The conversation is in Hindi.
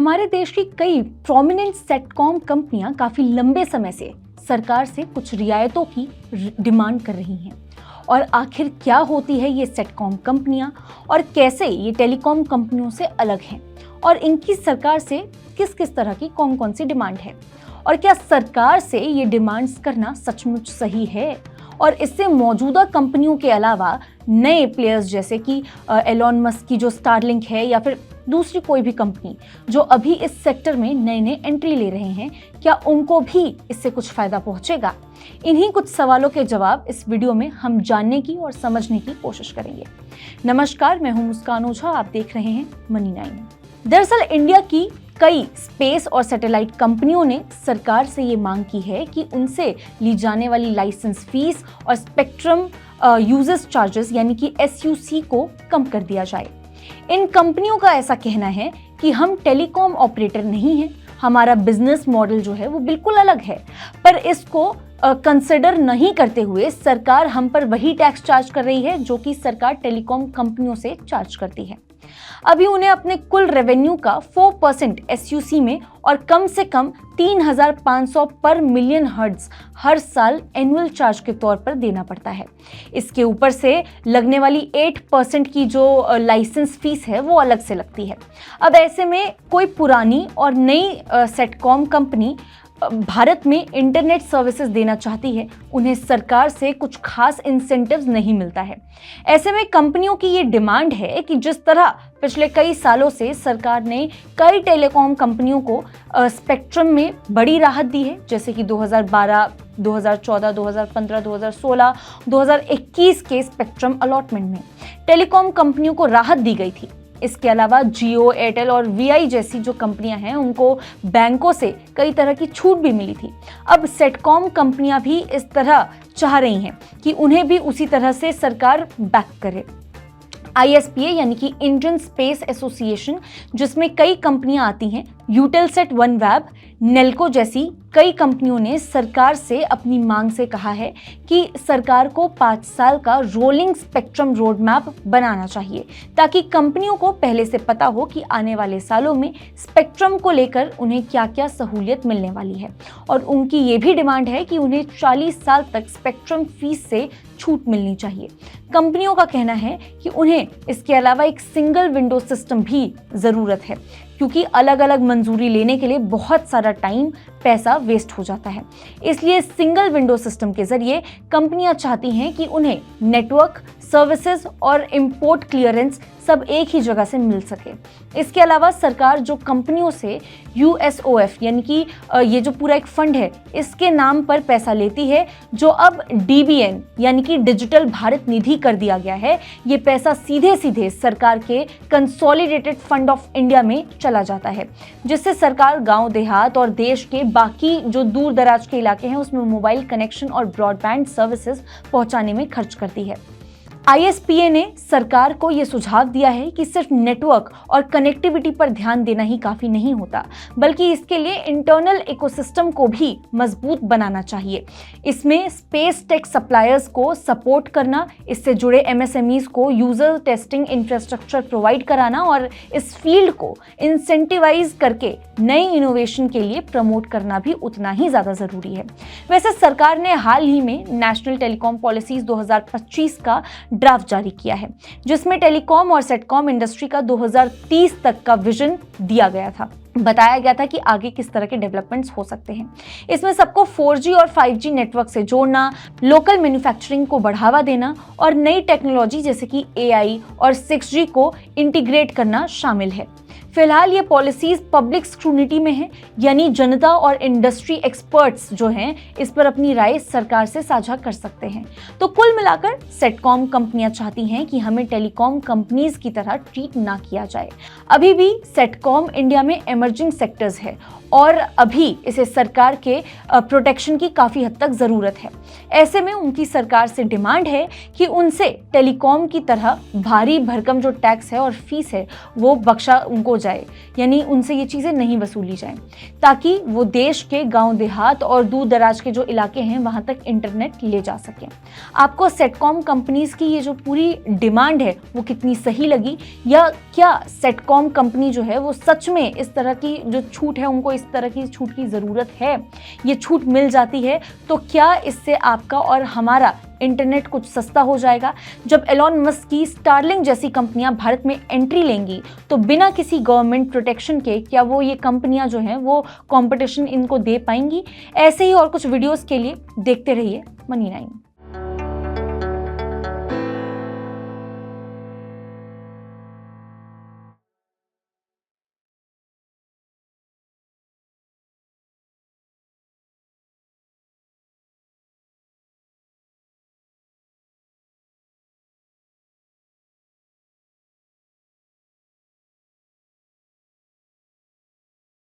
हमारे देश की कई प्रोमिनेंट सेटकॉम कंपनियां काफी लंबे समय से सरकार से कुछ रियायतों की डिमांड कर रही हैं। और आखिर क्या होती है ये सेटकॉम कंपनियां और कैसे ये टेलीकॉम कंपनियों से अलग हैं और इनकी सरकार से किस किस तरह की कौन कौन सी डिमांड है और क्या सरकार से ये डिमांड्स करना सचमुच सही है और इससे मौजूदा कंपनियों के अलावा नए प्लेयर्स जैसे कि एलॉन मस्क की जो स्टारलिंक है या फिर दूसरी कोई भी कंपनी जो अभी इस सेक्टर में नए नए एंट्री ले रहे हैं, क्या उनको भी इससे कुछ फायदा पहुंचेगा? इन्हीं कुछ सवालों के जवाब इस वीडियो में हम जानने की और समझने की कोशिश करेंगे। नमस्कार, मैं हूं मुस्कान ओझा, आप देख रहे हैं मनी 9। दरअसल इंडिया की कई स्पेस और सैटेलाइट कंपनियों ने सरकार से ये मांग की है कि उनसे ली जाने वाली लाइसेंस फीस और स्पेक्ट्रम यूजेस चार्जेस यानी कि SUC को कम कर दिया जाए। इन कंपनियों का ऐसा कहना है कि हम टेलीकॉम ऑपरेटर नहीं हैं, हमारा बिजनेस मॉडल जो है वो बिल्कुल अलग है, पर इसको कंसिडर नहीं करते हुए सरकार हम पर वही टैक्स चार्ज कर रही है जो कि सरकार टेलीकॉम कंपनियों से चार्ज करती है। अभी उन्हें अपने कुल रेवेन्यू का 4% SUC में और कम से कम 3,500 पर मिलियन हर्ट्ज हर साल एनुअल चार्ज के तौर पर देना पड़ता है। इसके ऊपर से लगने वाली 8% की जो लाइसेंस फीस है वो अलग से लगती है। अब ऐसे में कोई पुरानी और नई सेटकॉम कंपनी भारत में इंटरनेट सर्विसेज देना चाहती है, उन्हें सरकार से कुछ खास इंसेंटिव्स नहीं मिलता है। ऐसे में कंपनियों की ये डिमांड है कि जिस तरह पिछले कई सालों से सरकार ने कई टेलीकॉम कंपनियों को स्पेक्ट्रम में बड़ी राहत दी है, जैसे कि 2012, 2014, 2015, 2016, 2021 के स्पेक्ट्रम अलॉटमेंट में टेलीकॉम कंपनियों को राहत दी गई थी। इसके अलावा जियो, एयरटेल और VI जैसी जो कंपनियां हैं उनको बैंकों से कई तरह की छूट भी मिली थी। अब सेटकॉम कंपनियां भी इस तरह चाह रही हैं कि उन्हें भी उसी तरह से सरकार बैक करे। ISPA यानी कि इंडियन स्पेस एसोसिएशन, जिसमें कई कंपनियां आती हैं, यूटेलसेट, वनवेब, नेल्को जैसी कई कंपनियों ने सरकार से अपनी मांग से कहा है कि सरकार को 5 साल का रोलिंग स्पेक्ट्रम रोड मैप बनाना चाहिए ताकि कंपनियों को पहले से पता हो कि आने वाले सालों में स्पेक्ट्रम को लेकर उन्हें क्या क्या सहूलियत मिलने वाली है। और उनकी ये भी डिमांड है कि उन्हें 40 साल तक स्पेक्ट्रम फीस से छूट मिलनी चाहिए। कंपनियों का कहना है कि उन्हें इसके अलावा एक सिंगल विंडो सिस्टम भी ज़रूरत है, क्योंकि अलग अलग मंजूरी लेने के लिए बहुत सारा टाइम, पैसा वेस्ट हो जाता है। इसलिए सिंगल विंडो सिस्टम के जरिए कंपनियां चाहती हैं कि उन्हें नेटवर्क, सर्विसेज और इंपोर्ट क्लियरेंस सब एक ही जगह से मिल सके। इसके अलावा सरकार जो कंपनियों से USOF यानी कि ये जो पूरा एक फंड है, इसके नाम पर पैसा लेती है, जो अब DBN यानी कि डिजिटल भारत निधि कर दिया गया है, ये पैसा सीधे सीधे सरकार के कंसोलिडेटेड फंड ऑफ इंडिया में चला जाता है, जिससे सरकार गांव देहात और देश के बाकी जो दूर दराज के इलाके हैं उसमें मोबाइल कनेक्शन और ब्रॉडबैंड सर्विसेज पहुंचाने में खर्च करती है। ISPA ने सरकार को यह सुझाव दिया है कि सिर्फ नेटवर्क और कनेक्टिविटी पर ध्यान देना ही काफी नहीं होता, बल्कि इसके लिए इंटरनल इकोसिस्टम को भी मजबूत बनाना चाहिए। इसमें स्पेस टेक सप्लायर्स को सपोर्ट करना, इससे जुड़े MSMEs को यूजर टेस्टिंग इंफ्रास्ट्रक्चर प्रोवाइड कराना और इस फील्ड को इंसेंटिवाइज करके नई इनोवेशन के लिए प्रमोट करना भी उतना ही ज्यादा जरूरी है। वैसे सरकार ने हाल ही में नेशनल टेलीकॉम पॉलिसीज 2025 का ड्राफ्ट जारी किया है, जिसमें टेलीकॉम और सेटकॉम इंडस्ट्री का 2030 तक का विजन दिया गया था। बताया गया था कि आगे किस तरह के डेवलपमेंट्स हो सकते हैं। इसमें सबको 4G और 5G नेटवर्क से जोड़ना, लोकल मैन्युफैक्चरिंग को बढ़ावा देना और नई टेक्नोलॉजी जैसे कि AI और 6G को इंटीग्रेट करना शामिल है। फिलहाल ये पॉलिसीज पब्लिक स्क्रूनिटी में है, यानी जनता और इंडस्ट्री एक्सपर्ट्स जो हैं इस पर अपनी राय सरकार से साझा कर सकते हैं। तो कुल मिलाकर सेटकॉम कंपनियां चाहती हैं कि हमें टेलीकॉम कंपनीज की तरह ट्रीट ना किया जाए। अभी भी सेटकॉम इंडिया में इमर्जिंग सेक्टर्स है और अभी इसे सरकार के प्रोटेक्शन की काफ़ी हद तक ज़रूरत है। ऐसे में उनकी सरकार से डिमांड है कि उनसे टेलीकॉम की तरह भारी भरकम जो टैक्स है और फीस है वो बख्शा उनको जाए, यानी उनसे ये चीज़ें नहीं वसूली जाएं, ताकि वो देश के गांव देहात और दूर दराज के जो इलाके हैं वहाँ तक इंटरनेट ले जा सकें। आपको सेटकॉम कंपनीज़ की ये जो पूरी डिमांड है वो कितनी सही लगी, या क्या सेटकॉम कंपनी जो है वो सच में इस तरह तरह की जो छूट है, उनको इस तरह की छूट की ज़रूरत है, ये छूट मिल जाती है, तो क्या इससे आपका और हमारा इंटरनेट कुछ सस्ता हो जाएगा? जब एलॉन मस्क की स्टारलिंक जैसी कंपनियां भारत में एंट्री लेंगी तो बिना किसी गवर्नमेंट प्रोटेक्शन के क्या वो ये कंपनियां जो हैं वो कंपटीशन इनको दे पाएंगी? ऐसे ही और कुछ वीडियोस के लिए देखते रहिए मनी9।